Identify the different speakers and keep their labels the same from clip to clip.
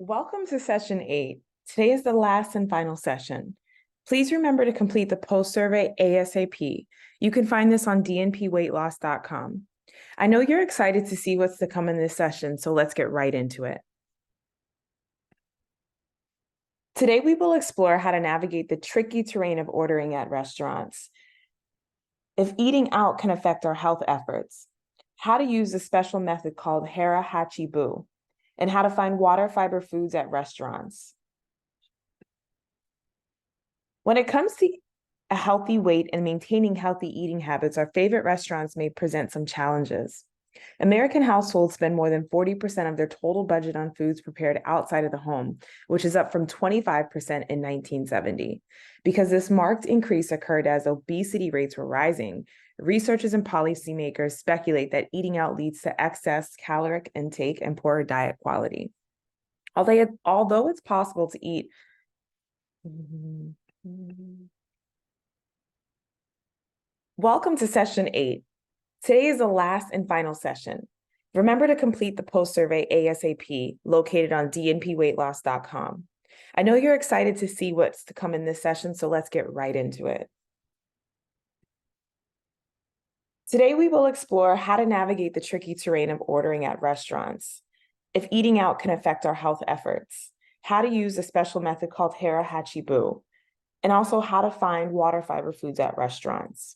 Speaker 1: Welcome to session 8. Today is the last and final session. Please remember to complete the post survey ASAP. You can find this on DNPWeightloss.com. I know you're excited to see what's to come in this session, so let's get right into it. Today, we will explore how to navigate the tricky terrain of ordering at restaurants, if eating out can affect our health efforts, how to use a special method called Hara Hachi Bu, and how to find water fiber foods at restaurants. When it comes to a healthy weight and maintaining healthy eating habits, our favorite restaurants may present some challenges. American households spend more than 40% of their total budget on foods prepared outside of the home, which is up from 25% in 1970. Because this marked increase occurred as obesity rates were rising, researchers and policymakers speculate that eating out leads to excess caloric intake and poorer diet quality. Although it's possible to eat Welcome to session 8. Today is the last and final session. Remember to complete the post survey ASAP, located on DNPWeightloss.com. I know you're excited to see what's to come in this session, so let's get right into it. Today, we will explore how to navigate the tricky terrain of ordering at restaurants, if eating out can affect our health efforts, how to use a special method called Hara Hachi Bu, and also how to find water fiber foods at restaurants.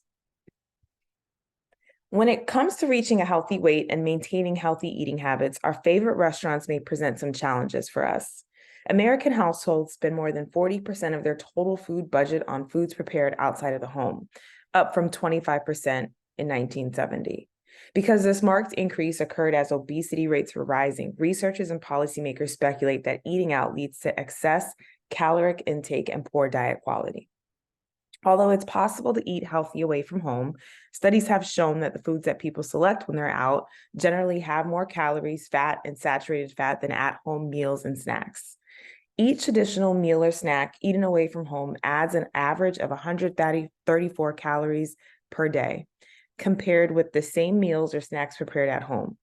Speaker 1: When it comes to reaching a healthy weight and maintaining healthy eating habits, our favorite restaurants may present some challenges for us. American households spend more than 40% of their total food budget on foods prepared outside of the home, up from 25% in 1970. Because this marked increase occurred as obesity rates were rising, researchers and policymakers speculate that eating out leads to excess caloric intake and poor diet quality. Although it's possible to eat healthy away from home, studies have shown that the foods that people select when they're out generally have more calories, fat, and saturated fat than at-home meals and snacks. Each additional meal or snack eaten away from home adds an average of 134 calories per day, compared with the same meals or snacks prepared at home.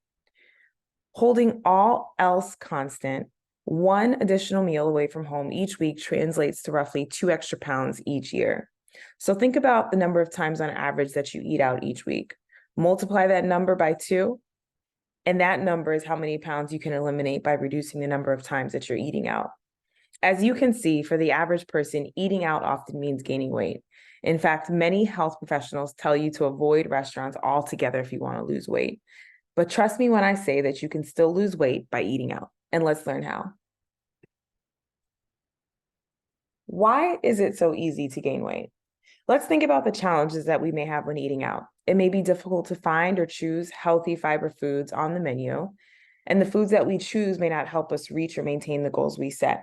Speaker 1: Holding all else constant, one additional meal away from home each week translates to roughly 2 extra pounds each year. So think about the number of times on average that you eat out each week. Multiply that number by 2, and that number is how many pounds you can eliminate by reducing the number of times that you're eating out. As you can see, for the average person, eating out often means gaining weight. In fact, many health professionals tell you to avoid restaurants altogether if you want to lose weight. But trust me when I say that you can still lose weight by eating out, and let's learn how. Why is it so easy to gain weight? Let's think about the challenges that we may have when eating out. It may be difficult to find or choose healthy fiber foods on the menu, and the foods that we choose may not help us reach or maintain the goals we set.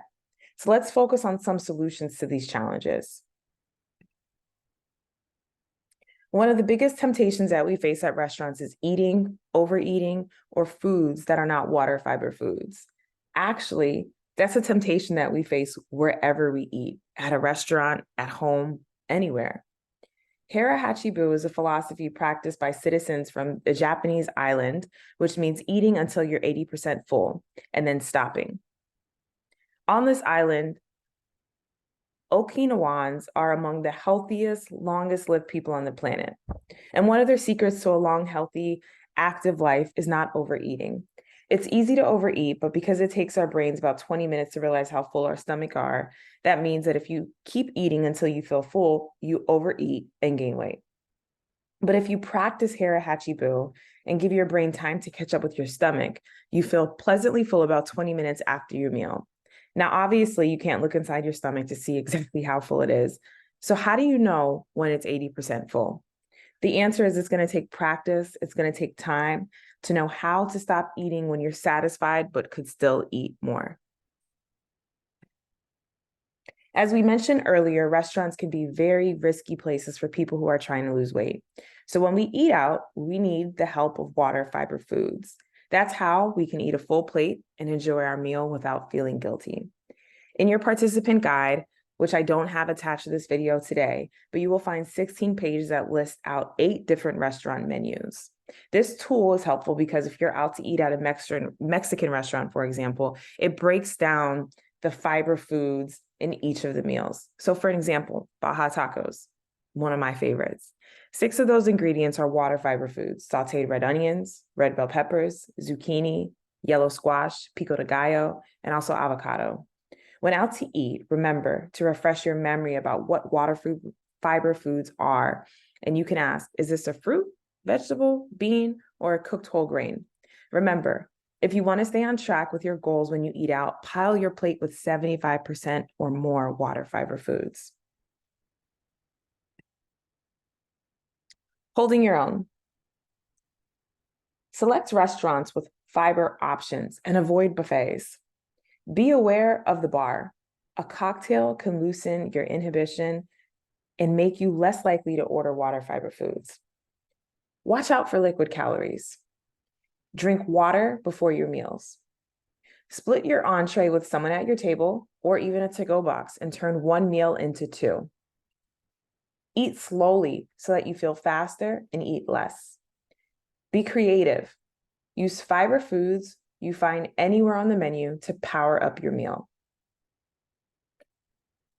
Speaker 1: So let's focus on some solutions to these challenges. One of the biggest temptations that we face at restaurants is eating, overeating, or foods that are not water fiber foods. Actually, that's a temptation that we face wherever we eat, at a restaurant, at home, anywhere. Hara Hachi Bu is a philosophy practiced by citizens from the Japanese island, which means eating until you're 80% full and then stopping. On this island, Okinawans are among the healthiest, longest-lived people on the planet. And one of their secrets to a long, healthy, active life is not overeating. It's easy to overeat, but because it takes our brains about 20 minutes to realize how full our stomach are, that means that if you keep eating until you feel full, you overeat and gain weight. But if you practice Hara Hachi Bu and give your brain time to catch up with your stomach, you feel pleasantly full about 20 minutes after your meal. Now, obviously, you can't look inside your stomach to see exactly how full it is. So how do you know when it's 80% full? The answer is it's going to take practice. It's going to take time to know how to stop eating when you're satisfied but could still eat more. As we mentioned earlier, restaurants can be very risky places for people who are trying to lose weight. So when we eat out, we need the help of water fiber foods. That's how we can eat a full plate and enjoy our meal without feeling guilty. In your participant guide, which I don't have attached to this video today, but you will find 16 pages that list out 8 different restaurant menus. This tool is helpful because if you're out to eat at a Mexican restaurant, for example, it breaks down the fiber foods in each of the meals. So for an example, Baja tacos, one of my favorites. 6 of those ingredients are water fiber foods: sauteed red onions, red bell peppers, zucchini, yellow squash, pico de gallo, and also avocado. When out to eat, remember to refresh your memory about what fiber foods are. And you can ask, is this a fruit, vegetable, bean, or a cooked whole grain? Remember, if you want to stay on track with your goals when you eat out, pile your plate with 75% or more water fiber foods. Holding your own. Select restaurants with fiber options and avoid buffets. Be aware of the bar. A cocktail can loosen your inhibition and make you less likely to order water fiber foods. Watch out for liquid calories. Drink water before your meals. Split your entree with someone at your table or even a to-go box and turn one meal into 2. Eat slowly so that you feel faster and eat less. Be creative. Use fiber foods you find anywhere on the menu to power up your meal.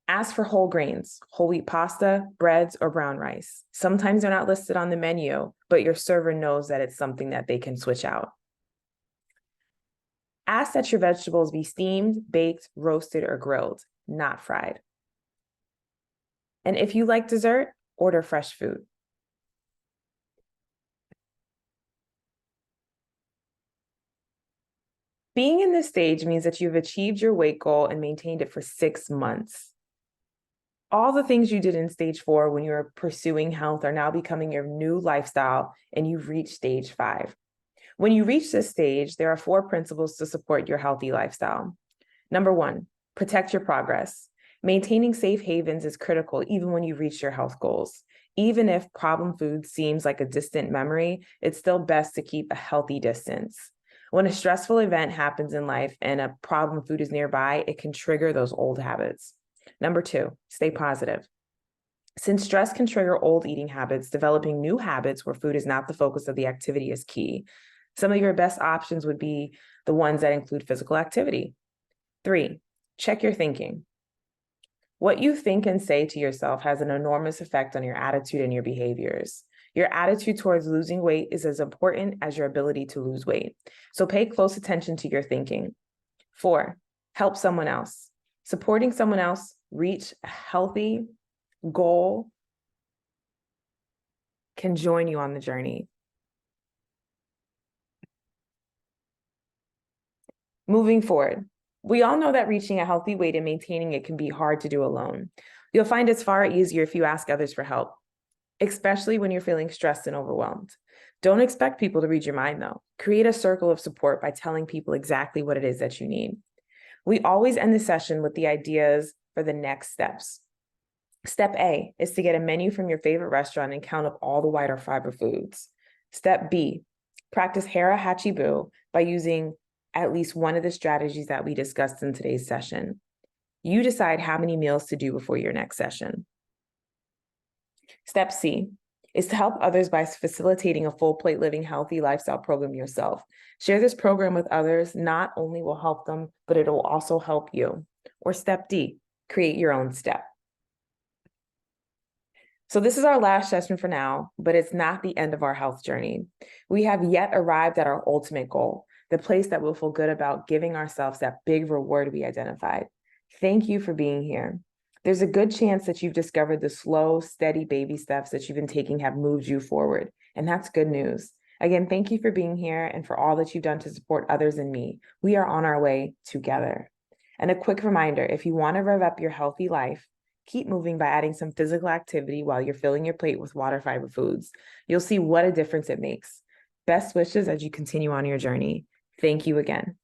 Speaker 1: Ask for whole grains, whole wheat pasta, breads, or brown rice. Sometimes they're not listed on the menu, but your server knows that it's something that they can switch out. Ask that your vegetables be steamed, baked, roasted, or grilled, not fried. And if you like dessert, order fresh food. Being in this stage means that you've achieved your weight goal and maintained it for 6 months. All the things you did in stage 4 when you were pursuing health are now becoming your new lifestyle, and you've reached stage 5. When you reach this stage, there are 4 principles to support your healthy lifestyle. Number 1, protect your progress. Maintaining safe havens is critical even when you reach your health goals. Even if problem food seems like a distant memory, it's still best to keep a healthy distance. When a stressful event happens in life and a problem food is nearby, it can trigger those old habits. Number 2, stay positive. Since stress can trigger old eating habits, developing new habits where food is not the focus of the activity is key. Some of your best options would be the ones that include physical activity. 3, check your thinking. What you think and say to yourself has an enormous effect on your attitude and your behaviors. Your attitude towards losing weight is as important as your ability to lose weight. So pay close attention to your thinking. 4, help someone else. Supporting someone else reach a healthy goal can join you on the journey. Moving forward, we all know that reaching a healthy weight and maintaining it can be hard to do alone. You'll find it's far easier if you ask others for help, especially when you're feeling stressed and overwhelmed. Don't expect people to read your mind, though. Create a circle of support by telling people exactly what it is that you need. We always end the session with the ideas for the next steps. Step A is to get a menu from your favorite restaurant and count up all the water fiber foods. Step B, practice Hara Hachibu by using at least one of the strategies that we discussed in today's session. You decide how many meals to do before your next session. Step C is to help others by facilitating a full plate living healthy lifestyle program yourself. Share this program with others. Not only will help them, but it will also help you. Or step D, create your own step. So this is our last session for now, but it's not the end of our health journey. We have yet arrived at our ultimate goal, the place that we'll feel good about giving ourselves that big reward we identified. Thank you for being here. There's a good chance that you've discovered the slow, steady baby steps that you've been taking have moved you forward, and that's good news. Again, thank you for being here and for all that you've done to support others and me. We are on our way together. And a quick reminder, if you want to rev up your healthy life, keep moving by adding some physical activity while you're filling your plate with water fiber foods. You'll see what a difference it makes. Best wishes as you continue on your journey. Thank you again.